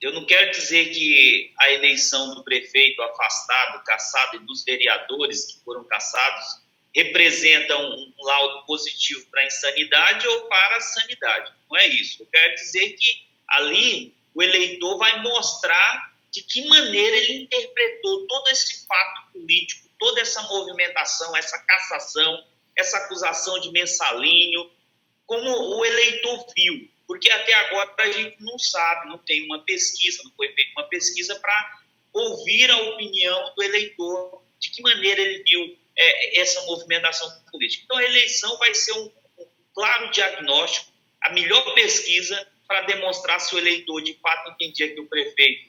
Eu não quero dizer que a eleição do prefeito afastado, cassado, e dos vereadores que foram cassados representam um laudo positivo para a insanidade ou para a sanidade. Não é isso. Eu quero dizer que ali o eleitor vai mostrar de que maneira ele interpretou todo esse fato político, toda essa movimentação, essa cassação, essa acusação de mensalinho, como o eleitor viu. Porque até agora a gente não sabe, não tem uma pesquisa, não foi feita uma pesquisa para ouvir a opinião do eleitor, de que maneira ele viu essa movimentação política. Então a eleição vai ser um claro diagnóstico, a melhor pesquisa para demonstrar se o eleitor de fato entendia que o prefeito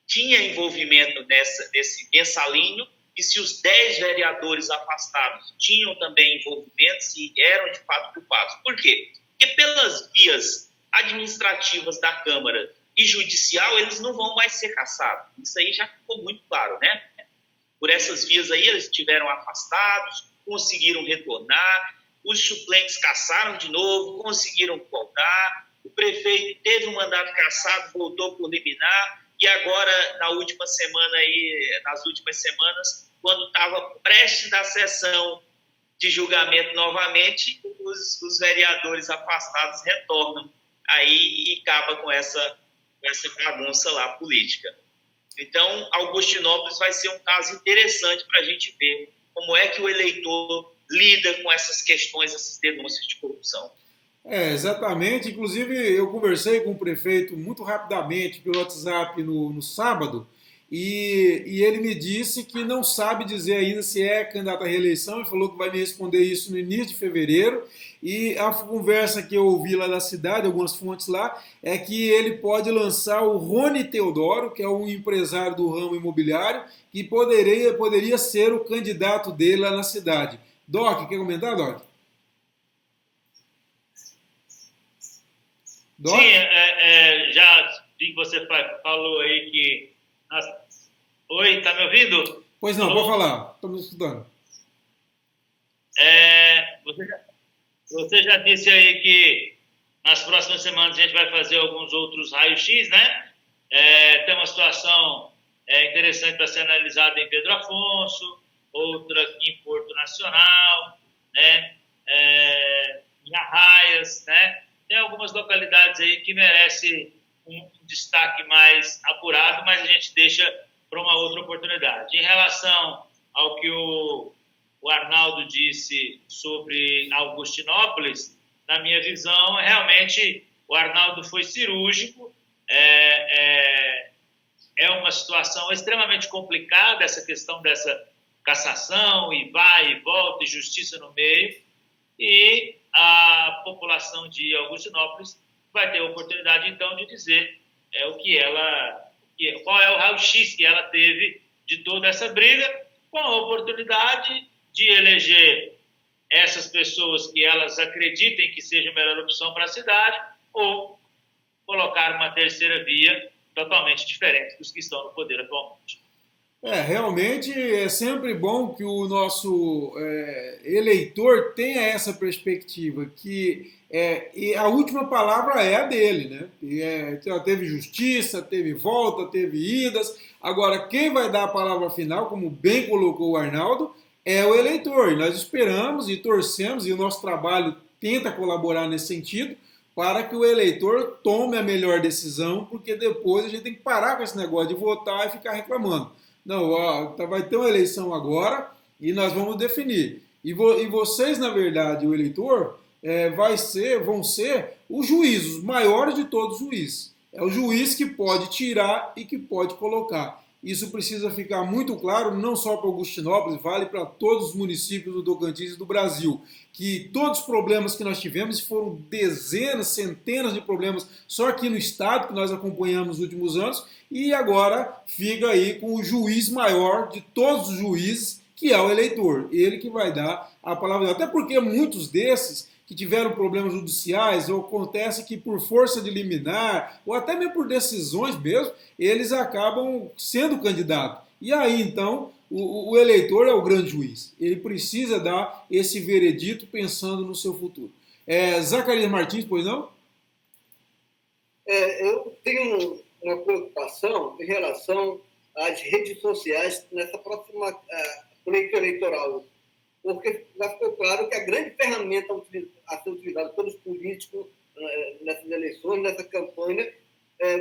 tinha envolvimento nesse mensalinho, e se os 10 vereadores afastados tinham também envolvimento, se eram de fato culpados. Por quê? Porque pelas vias administrativas da Câmara e judicial, eles não vão mais ser cassados. Isso aí já ficou muito claro, né? por essas vias aí, eles estiveram afastados, conseguiram retornar, os suplentes cassaram de novo, conseguiram voltar, o prefeito teve um mandato cassado, voltou por liminar, e agora, nas últimas semanas, quando estava prestes da sessão de julgamento novamente, os vereadores afastados retornam aí e acaba com essa bagunça lá política. Então, Augustinópolis vai ser um caso interessante para a gente ver como é que o eleitor lida com essas questões, essas denúncias de corrupção. Exatamente. Inclusive, eu conversei com o prefeito muito rapidamente pelo WhatsApp no sábado e ele me disse que não sabe dizer ainda se é candidato à reeleição. Ele falou que vai me responder isso no início de fevereiro. E a conversa que eu ouvi lá da cidade, algumas fontes lá, é que ele pode lançar o Rony Teodoro, que é um empresário do ramo imobiliário, que poderia ser o candidato dele lá na cidade. Doc, quer comentar, Doc? Doc? Sim, já vi que você falou aí que... Oi, tá me ouvindo? Pois não, pode falar, estamos escutando. Você já disse aí que nas próximas semanas a gente vai fazer alguns outros raios-x, né? Tem uma situação interessante para ser analisada em Pedro Afonso, outra aqui em Porto Nacional, né? Em Arraias, né? Tem algumas localidades aí que merecem um destaque mais apurado, mas a gente deixa para uma outra oportunidade. Em relação ao que o Arnaldo disse sobre Augustinópolis, na minha visão, realmente o Arnaldo foi cirúrgico, é uma situação extremamente complicada essa questão dessa cassação, e vai e volta, e justiça no meio, e a população de Augustinópolis vai ter a oportunidade, então, de dizer qual é o raio-x que ela teve de toda essa briga, com a oportunidade de eleger essas pessoas que elas acreditem que seja a melhor opção para a cidade, ou colocar uma terceira via totalmente diferente dos que estão no poder atualmente. Realmente é sempre bom que o nosso eleitor tenha essa perspectiva, que e a última palavra é a dele, né? Teve justiça, teve volta, teve idas. Agora, quem vai dar a palavra final, como bem colocou o Arnaldo, é o eleitor. E nós esperamos e torcemos, e o nosso trabalho tenta colaborar nesse sentido, para que o eleitor tome a melhor decisão, porque depois a gente tem que parar com esse negócio de votar e ficar reclamando. Não, vai ter uma eleição agora e nós vamos definir. E vocês, na verdade, o eleitor, vão ser os juízes, os maiores de todos os juízes. É o juiz que pode tirar e que pode colocar. Isso precisa ficar muito claro, não só para Augustinópolis, vale para todos os municípios do Tocantins e do Brasil. Que todos os problemas que nós tivemos, foram dezenas, centenas de problemas só aqui no estado, que nós acompanhamos nos últimos anos, e agora fica aí com o juiz maior de todos os juízes, que é o eleitor. Ele que vai dar a palavra. Até porque muitos desses que tiveram problemas judiciais, ou acontece que por força de liminar, ou até mesmo por decisões mesmo, eles acabam sendo candidato. E aí, então, o eleitor é o grande juiz. Ele precisa dar esse veredito pensando no seu futuro. Zacarias Martins, pois não? Eu tenho uma preocupação em relação às redes sociais nessa próxima pleito eleitoral, porque já ficou claro que a grande ferramenta a ser utilizada pelos políticos nessas eleições, nessa campanha,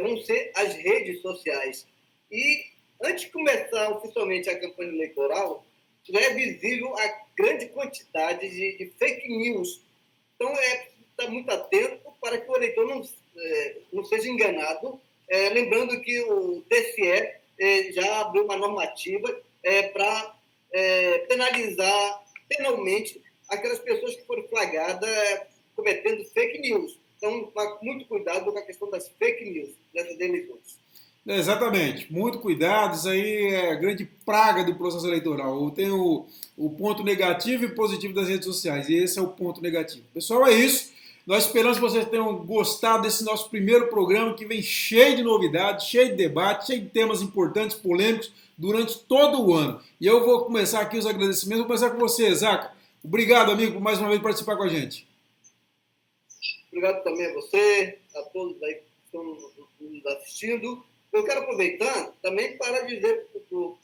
vão ser as redes sociais. E, antes de começar oficialmente a campanha eleitoral, já é visível a grande quantidade de fake news. Então, estar muito atento para que o eleitor não seja enganado. Lembrando que o TSE já abriu uma normativa para penalizar penalmente aquelas pessoas que foram flagradas cometendo fake news. Então, muito cuidado com a questão das fake news nessas eleições. Exatamente, muito cuidado, isso aí é a grande praga do processo eleitoral. Tem o ponto negativo e positivo das redes sociais, e esse é o ponto negativo. Pessoal, é isso. Nós esperamos que vocês tenham gostado desse nosso primeiro programa, que vem cheio de novidades, cheio de debate, cheio de temas importantes, polêmicos, durante todo o ano. E eu vou começar aqui os agradecimentos. Vou começar com você, Zaca. Obrigado, amigo, por mais uma vez participar com a gente. Obrigado também a você, a todos aí que estão nos assistindo. Eu quero aproveitar também para dizer para o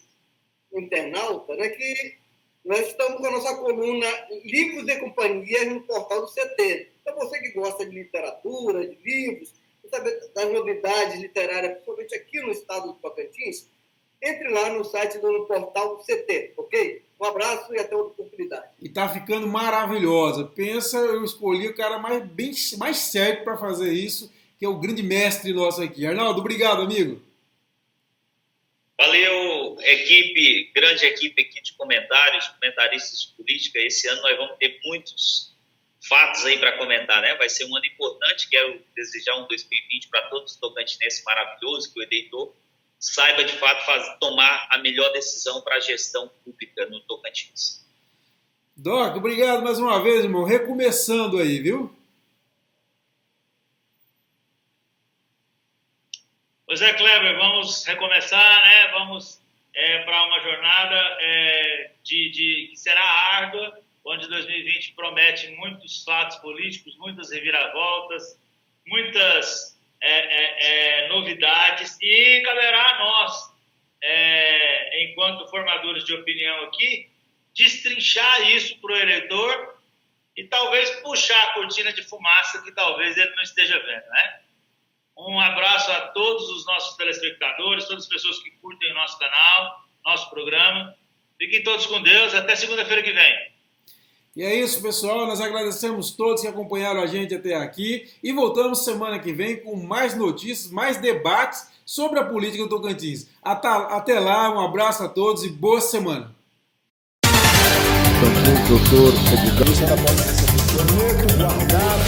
internauta, né, que nós estamos com a nossa coluna Livros e Companhias no portal do CT. Então, você que gosta de literatura, de livros, saber das novidades literárias, principalmente aqui no estado do Tocantins, entre lá no site do portal do CT, ok? Um abraço e até outra oportunidade. E tá ficando maravilhosa. Pensa, eu escolhi o cara mais certo para fazer isso, que é o grande mestre nosso aqui. Arnaldo, obrigado, amigo. Valeu, equipe, grande equipe aqui de comentaristas de política. Esse ano nós vamos ter muitos fatos aí para comentar, né? Vai ser um ano importante. Quero desejar um 2020 para todos os tocantinenses maravilhoso, que o eleitor saiba de fato tomar a melhor decisão para a gestão pública no Tocantins. Doc, obrigado mais uma vez, irmão. Recomeçando aí, viu? Pois é, Kleber, vamos recomeçar, né? Vamos para uma jornada que será árdua, onde 2020 promete muitos fatos políticos, muitas reviravoltas, muitas novidades, e caberá a nós, enquanto formadores de opinião aqui, destrinchar isso para o eleitor e talvez puxar a cortina de fumaça que talvez ele não esteja vendo, né? Um abraço a todos os nossos telespectadores, todas as pessoas que curtem o nosso canal, nosso programa. Fiquem todos com Deus, até segunda-feira que vem. E é isso, pessoal. Nós agradecemos todos que acompanharam a gente até aqui e voltamos semana que vem com mais notícias, mais debates sobre a política do Tocantins. Até lá, um abraço a todos e boa semana. Doutor, Isso ela pode ser muito guardado,